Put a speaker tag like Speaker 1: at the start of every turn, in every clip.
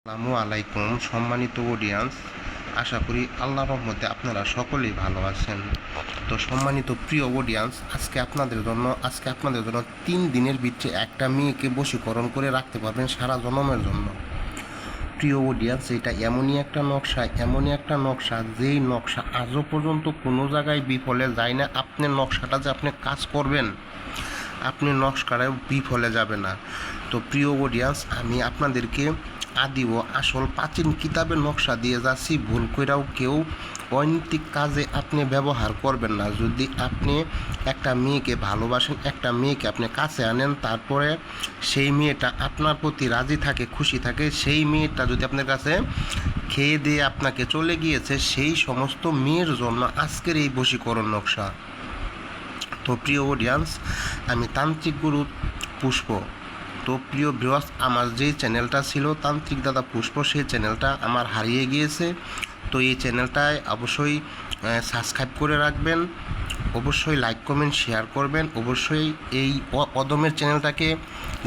Speaker 1: আসসালামু আলাইকুম সম্মানিত অডিয়েন্স, আশা করি আল্লাহর রহমতে আপনারা সকলেই ভালো আছেন। তো সম্মানিত প্রিয় অডিয়েন্স, আজকে আপনাদের জন্য 3 দিনের ভিতরে একটা মেয়েকে বশীকরণ করে রাখতে পারবেন সারা জন্মের জন্য। প্রিয় অডিয়েন্স, এটা এমনই একটা নকশা যেই নকশা আজও পর্যন্ত কোনো জায়গায় বিফলে যায় না। আপনি নকশাটা যে আপনি কাজ করবেন, আপনি নকশাটায় বিফলে যাবে না। তো প্রিয় অডিয়েন্স, আমি আপনাদেরকে আদি ও আসল প্রাচীন কিতাবের নকশা দিয়ে যাচ্ছি। ভুল কইরাও কেউ অনৈতিক কাজে আপনি ব্যবহার করবেন না। যদি আপনি একটা মেয়েকে ভালোবাসেন, একটা মেয়েকে আপনি কাছে আনেন, তারপরে সেই মেয়েটা আপনার প্রতি রাজি থাকে, খুশি থাকে, সেই মেয়েটা যদি আপনার কাছে খেয়ে দিয়ে আপনাকে চলে গিয়েছে, সেই সমস্ত মেয়ের জন্য আজকের এই বশীকরণ নকশা। তো প্রিয় অডিয়েন্স, আমি তান্ত্রিক গুরু পুষ্প। তো প্রিয় ভিউয়ার্স, আমার যেই চ্যানেলটা ছিল তান্ত্রিক দাদা পুষ্প, সেই চ্যানেলটা আমার হারিয়ে গিয়েছে। তো এই চ্যানেলটায় অবশ্যই সাবস্ক্রাইব করে রাখবেন, অবশ্যই লাইক কমেন্ট শেয়ার করবেন, অবশ্যই এই অদমের চ্যানেলটাকে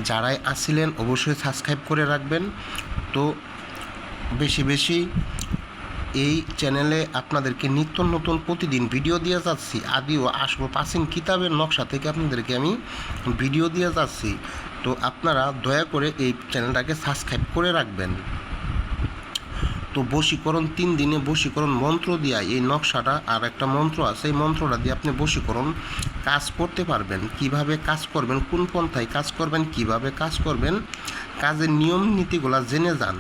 Speaker 1: যারাই আসছিলেন অবশ্যই সাবস্ক্রাইব করে রাখবেন। তো বেশি বেশি এই চ্যানেলে আপনাদেরকে নিত্য নতুন প্রতিদিন ভিডিও দিয়ে যাচ্ছি। আদি ও আসল প্রাচীন কিতাবের নকশা থেকে আপনাদেরকে আমি ভিডিও দিয়ে যাচ্ছি। তো আপনারা দয়া করে এই চ্যানেলটাকে সাবস্ক্রাইব করে রাখবেন। তো বশীকরণ 3 দিনে বশীকরণ মন্ত্র দিয়া এই নকশাটা, আর একটা মন্ত্র আছে, এই মন্ত্রটা দিয়ে আপনি বশীকরণ কাজ করতে পারবেন। কিভাবে কাজ করবেন, কোন পন্থায় কাজ করবেন, কিভাবে কাজ করবেন, কাজের নিয়ম নীতিগুলো জেনে যান।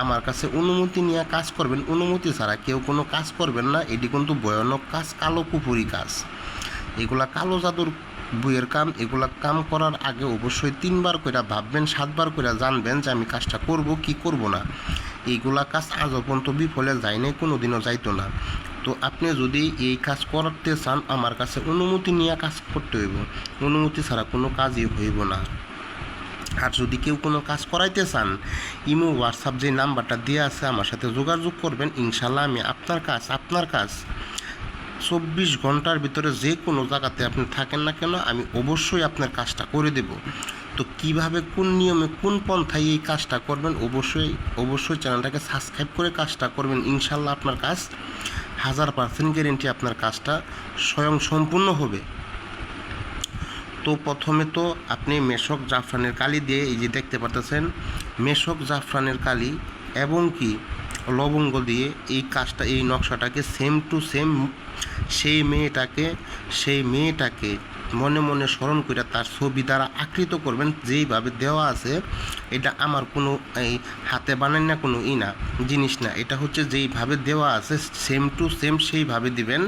Speaker 1: আমার কাছে অনুমতি নিয়ে কাজ করবেন, অনুমতি ছাড়া কেউ কোনো কাজ করবেন না। এটি কিন্তু ভয়ানক কাজ, কালো কুপুরি কাজ, এগুলা কালো জাদুর বইয়ের কাম। এগুলা কাম করার আগে অবশ্যই 3 বার করে ভাববেন, 7 বার করে জানবেন যে আমি কাজটা করব কি করব না। এইগুলা কাজ আজও পর্যন্ত বিফলে যায় নাই, কোনো দিনও যাইতো না। তো আপনি যদি এই কাজ করতে চান, আমার কাছে অনুমতি নিয়ে কাজ করতে হইব, অনুমতি ছাড়া কোনো কাজই হইব না। আর যদি কেউ কোনো কাজ করাইতে চান, ইমো হোয়াটসঅ্যাপ যে নাম্বারটা দেওয়া আছে আমার সাথে যোগাযোগ করবেন। ইনশাল্লাহ আমি আপনার কাজ 24 ঘন্টার ভিতরে যে কোনো জায়গাতে আপনি থাকেন না কেন, আমি অবশ্যই আপনার কাজটা করে দেব। তো কিভাবে, কোন নিয়মে, কোন পন্থায় এই কাজটা করবেন, অবশ্যই চ্যানেলটাকে সাবস্ক্রাইব করে কাজটা করবেন। ইনশাল্লাহ আপনার কাজ 1000% গ্যারেন্টি, আপনার কাজটা স্বয়ং সম্পূর্ণ হবে। তো প্রথমে তো আপনি মেশক জাফরানের কালি দিয়ে, এই যে দেখতে পাচ্ছেন মেশক জাফরানের কালি এবং কি লবঙ্গ দিয়ে এই কাজটা, এই নকশাটাকে সেম টু সেম সেই মেয়েটাকে মনে মনে স্মরণ করে তার ছবি দ্বারা আকৃত করবেন। যেইভাবে দেওয়া আছে, এটা আমার কোনো এই হাতে বানান না, কোনো না জিনিস না, এটা হচ্ছে যেইভাবে দেওয়া আছে সেম টু সেম সেইভাবে দিবেন।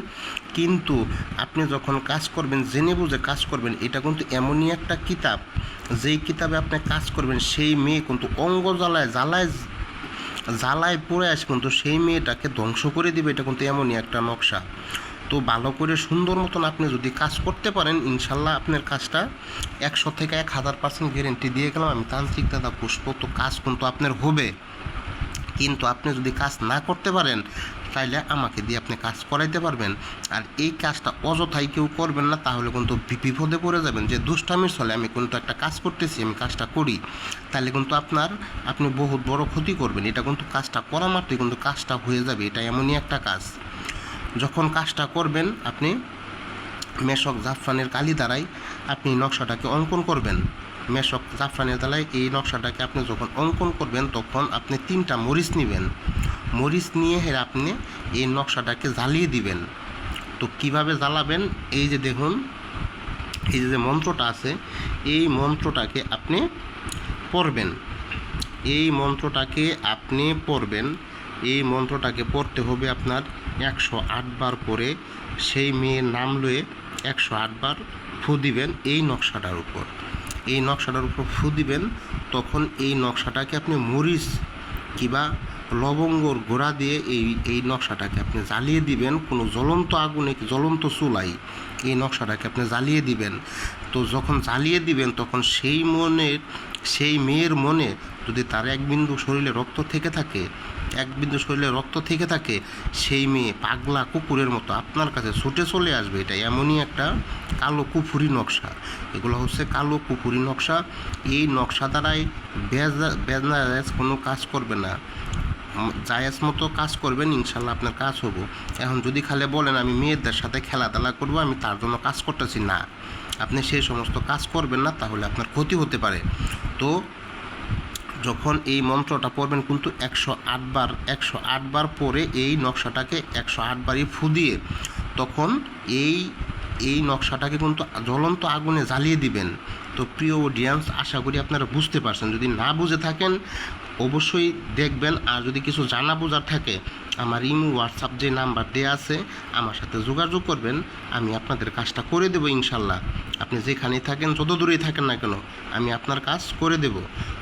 Speaker 1: কিন্তু আপনি যখন কাজ করবেন, জেনে বুঝে কাজ করবেন। এটা কিন্তু এমনই একটা কিতাব, যেই কিতাবে আপনি কাজ করবেন, সেই মেয়ে কিন্তু অঙ্গ জ্বালায় পড়ে আসে, কিন্তু সেই মেয়েটাকে ধ্বংস করে দিবে। এটা কিন্তু এমনই একটা নকশা। তো ভালো করে সুন্দর মতন আপনি যদি কাজ করতে পারেন, ইনশাল্লাহ আপনার কাজটা 100 থেকে 1000% গ্যারেন্টি দিয়ে গেলাম আমি তান্ত্রিক দাদা পুষ্প। তো কাজ কিন্তু আপনার হবে। কিন্তু আপনি যদি কাজ না করতে পারেন, তাইলে আমাকে দিয়ে আপনি কাজ করাইতে পারবেন। আর এই কাজটা অযথাই কেউ করবেন না, তাহলে কিন্তু বিপদে পড়ে যাবেন। যে দুষ্টামির ছলে আমি কিন্তু একটা কাজ করতেছি, আমি কাজটা করি, তাহলে কিন্তু আপনি বহুত বড় ক্ষতি করবেন। এটা কিন্তু কাজটা করা মাত্রই কিন্তু কাজটা হয়ে যাবে। এটা এমনই একটা কাজ। যখন কাজটা করবেন, আপনি মেশক জাফরানের কালি দ্বারাই আপনি নকশাটাকে অঙ্কন করবেন। মেশক জাফরানের দ্বারাই এই নকশাটাকে আপনি যখন অঙ্কন করবেন, তখন আপনি 3টা মরিচ নেবেন। মরিচ নিয়ে আপনি এই নকশাটাকে জ্বালিয়ে দিবেন। তো কিভাবে জ্বালাবেন, এই যে দেখুন, এই যে মন্ত্রটা আছে, এই মন্ত্রটাকে আপনি পড়বেন। এই মন্ত্রটাকে পড়তে হবে আপনার 108 বার করে। সেই মেয়ের নাম লয়ে 108 বার ফু দিবেন এই নকশাটার উপর ফু দিবেন। তখন এই নকশাটাকে আপনি মরিচ কিংবা লবঙ্গর গোড়া দিয়ে এই নকশাটাকে আপনি জ্বালিয়ে দিবেন। কোনো জ্বলন্ত আগুনে, জ্বলন্ত চুলাই এই নকশাটাকে আপনি জ্বালিয়ে দিবেন। তো যখন জ্বালিয়ে দিবেন, তখন সেই মেয়ের মনে যদি তার এক বিন্দু শরীরে রক্ত থেকে থাকে, এক বিন্দু শরীরে রক্ত থেকে থাকে, সেই মেয়ে পাগলা কুকুরের মতো আপনার কাছে ছুটে চলে আসবে। এটা এমনই একটা কালো নকশা। এগুলো হচ্ছে কালো কুফুরি নকশা। এই নকশা দ্বারাই বেজায়েজ কোনো কাজ করবে না, জায়েজ মতো কাজ করবেন, ইনশাল্লাহ আপনার কাজ হবো। এখন যদি খালি বলেন আমি মেয়েদের সাথে খেলাধুলা করবো, আমি তার জন্য কাজ করতেছি, না, আপনি সেই সমস্ত কাজ করবেন না, তাহলে আপনার ক্ষতি হতে পারে। তো যখন এই মন্ত্রটা পড়বেন কিন্তু 108 বার পরে এই নকশাটাকে 108 বারই ফু দিয়ে তখন এই নকশাটাকে কিন্তু জ্বলন্ত আগুনে জ্বালিয়ে দিবেন। তো প্রিয় অডিয়েন্স, আশা করি আপনারা বুঝতে পারছেন। যদি না বুঝে থাকেন অবশ্যই দেখবেন, আর যদি কিছু জানা বোঝার থাকে আমার ইমো হোয়াটসঅ্যাপ যে নাম্বার দেওয়া আছে আমার সাথে যোগাযোগ করবেন, আমি আপনাদের কাজটা করে দেবো ইনশাল্লাহ। আপনি যেখানেই থাকেন, যত দূরেই থাকেন না কেন, আমি আপনার কাজ করে দেব।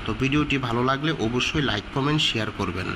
Speaker 1: তো ভিডিওটি ভালো লাগলে অবশ্যই লাইক কমেন্ট শেয়ার করবেন।